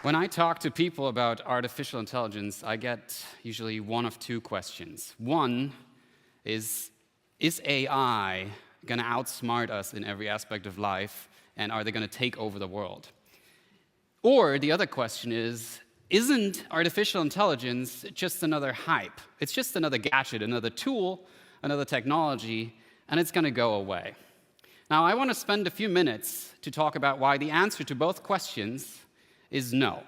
When I talk to people about artificial intelligence, I get usually one of two questions. One is AI going to outsmart us in every aspect of life, and are they going to take over the world? Or the other question is, isn't artificial intelligence just another hype? It's just another gadget, another tool, another technology, and it's going to go away. Now, I want to spend a few minutes to talk about why the answer to both questions is no.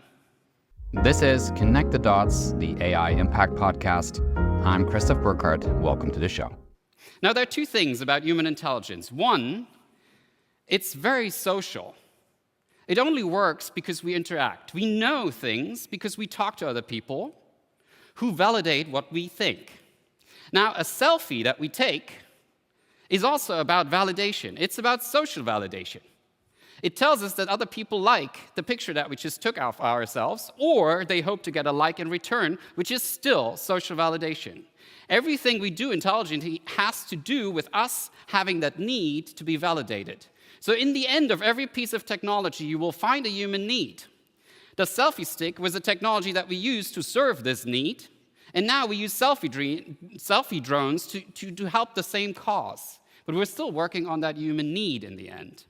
This is Connect the Dots, the AI Impact Podcast. I'm Christoph Burkhardt. Welcome to the show. Now, there are two things about human intelligence. One, it's very social. It only works because we interact. We know things because we talk to other people who validate what we think. Now, a selfie that we take is also about validation. It's about social validation. It tells us that other people like the picture that we just took of ourselves, or they hope to get a like in return, which is still social validation. Everything we do intelligently has to do with us having that need to be validated. So in the end of every piece of technology, you will find a human need. The selfie stick was a technology that we used to serve this need, and now we use selfie drones to help the same cause. But we're still working on that human need in the end.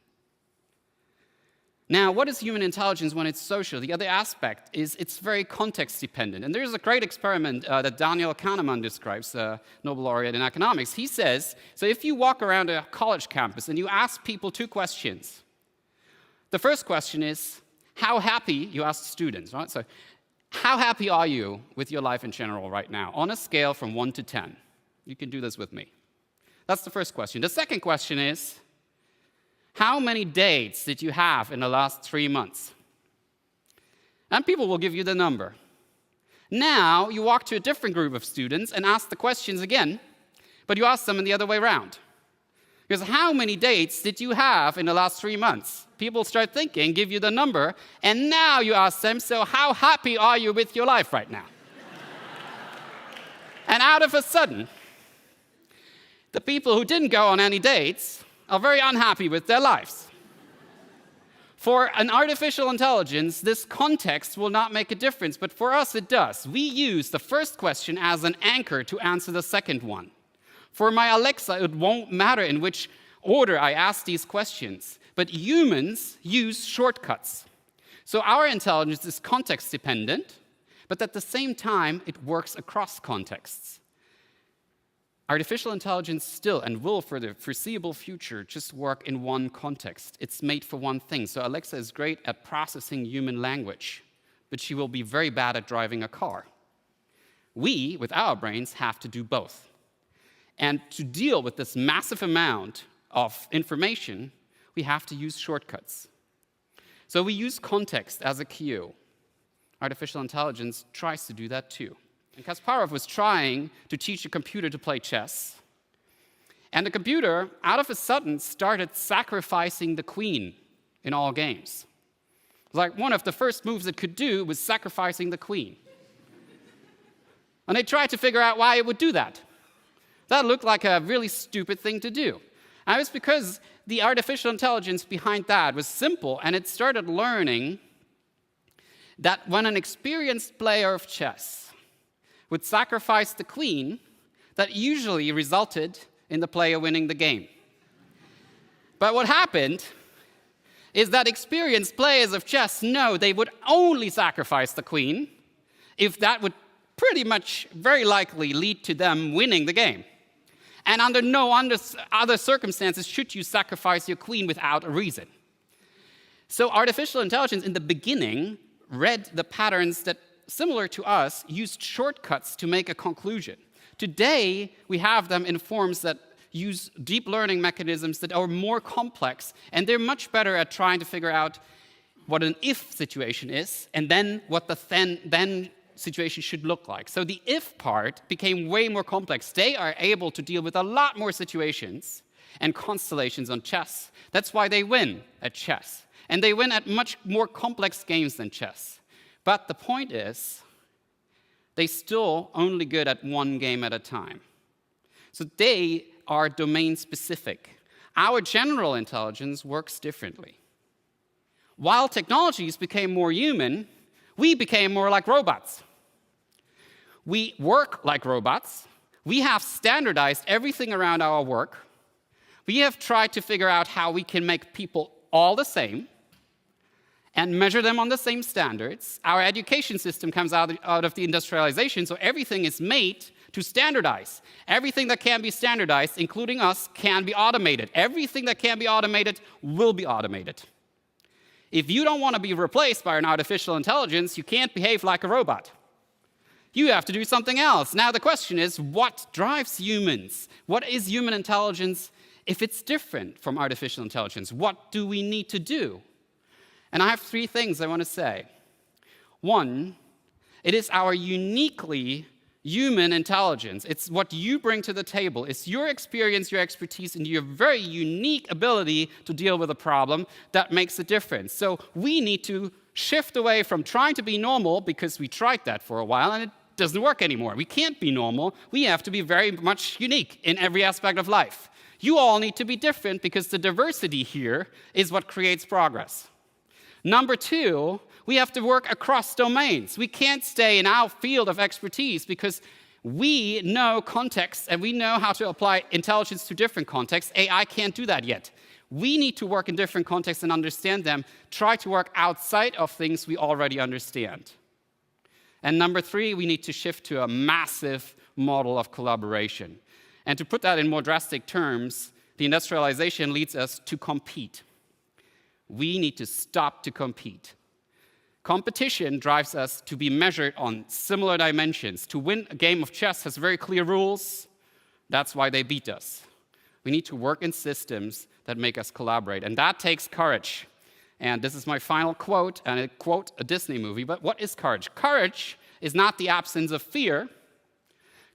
Now, what is human intelligence when it's social? The other aspect is it's very context dependent. And there's a great experiment that Daniel Kahneman describes, Nobel laureate in economics. He says, so if you walk around a college campus and you ask people two questions, the first question is, how happy, you ask students, right? So, how happy are you with your life in general right now, on a scale from 1 to 10? You can do this with me. That's the first question. The second question is, how many dates did you have in the last 3 months? And people will give you the number. Now, you walk to a different group of students and ask the questions again, but you ask them in the other way around. Because how many dates did you have in the last 3 months? People start thinking, give you the number, and now you ask them, so how happy are you with your life right now? And out of a sudden, the people who didn't go on any dates are very unhappy with their lives. For an artificial intelligence, this context will not make a difference, but for us it does. We use the first question as an anchor to answer the second one. For my Alexa, it won't matter in which order I ask these questions, but humans use shortcuts. So our intelligence is context dependent, but at the same time, it works across contexts. Artificial intelligence still and will for the foreseeable future just work in one context. It's made for one thing. So Alexa is great at processing human language, but she will be very bad at driving a car. We, with our brains, have to do both. And to deal with this massive amount of information, we have to use shortcuts. So we use context as a cue. Artificial intelligence tries to do that too. And Kasparov was trying to teach a computer to play chess. And the computer, out of a sudden, started sacrificing the queen in all games. Like one of the first moves it could do was sacrificing the queen. And they tried to figure out why it would do that. That looked like a really stupid thing to do. And it was because the artificial intelligence behind that was simple, and it started learning that when an experienced player of chess would sacrifice the queen, that usually resulted in the player winning the game. But what happened is that experienced players of chess know they would only sacrifice the queen if that would pretty much very likely lead to them winning the game. And under no other circumstances should you sacrifice your queen without a reason. So artificial intelligence in the beginning read the patterns that, similar to us, used shortcuts to make a conclusion. Today, we have them in forms that use deep learning mechanisms that are more complex, and they're much better at trying to figure out what an if situation is, and then what the then situation should look like. So the if part became way more complex. They are able to deal with a lot more situations and constellations on chess. That's why they win at chess. And they win at much more complex games than chess. But the point is, they're still only good at one game at a time. So they are domain-specific. Our general intelligence works differently. While technologies became more human, we became more like robots. We work like robots. We have standardized everything around our work. We have tried to figure out how we can make people all the same and measure them on the same standards. Our education system comes out of the industrialization, so everything is made to standardize. Everything that can be standardized, including us, can be automated. Everything that can be automated will be automated. If you don't want to be replaced by an artificial intelligence, you can't behave like a robot. You have to do something else. Now the question is, what drives humans? What is human intelligence if it's different from artificial intelligence? What do we need to do? And I have 3 things I want to say. 1, it is our uniquely human intelligence. It's what you bring to the table. It's your experience, your expertise, and your very unique ability to deal with a problem that makes a difference. So we need to shift away from trying to be normal, because we tried that for a while and it doesn't work anymore. We can't be normal. We have to be very much unique in every aspect of life. You all need to be different, because the diversity here is what creates progress. Number 2, we have to work across domains. We can't stay in our field of expertise, because we know context and we know how to apply intelligence to different contexts. AI can't do that yet. We need to work in different contexts and understand them, try to work outside of things we already understand. And number 3, we need to shift to a massive model of collaboration. And to put that in more drastic terms, the industrialization leads us to compete. We need to stop to compete. Competition drives us to be measured on similar dimensions. To win a game of chess has very clear rules. That's why they beat us. We need to work in systems that make us collaborate, and that takes courage. And this is my final quote, and I quote a Disney movie, but what is courage? Courage is not the absence of fear.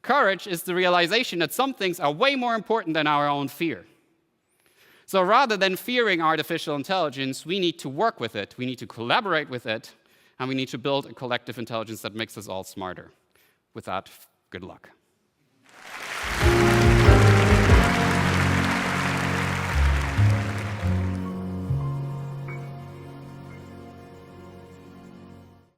Courage is the realization that some things are way more important than our own fear. So rather than fearing artificial intelligence, we need to work with it, we need to collaborate with it, and we need to build a collective intelligence that makes us all smarter. With that, good luck.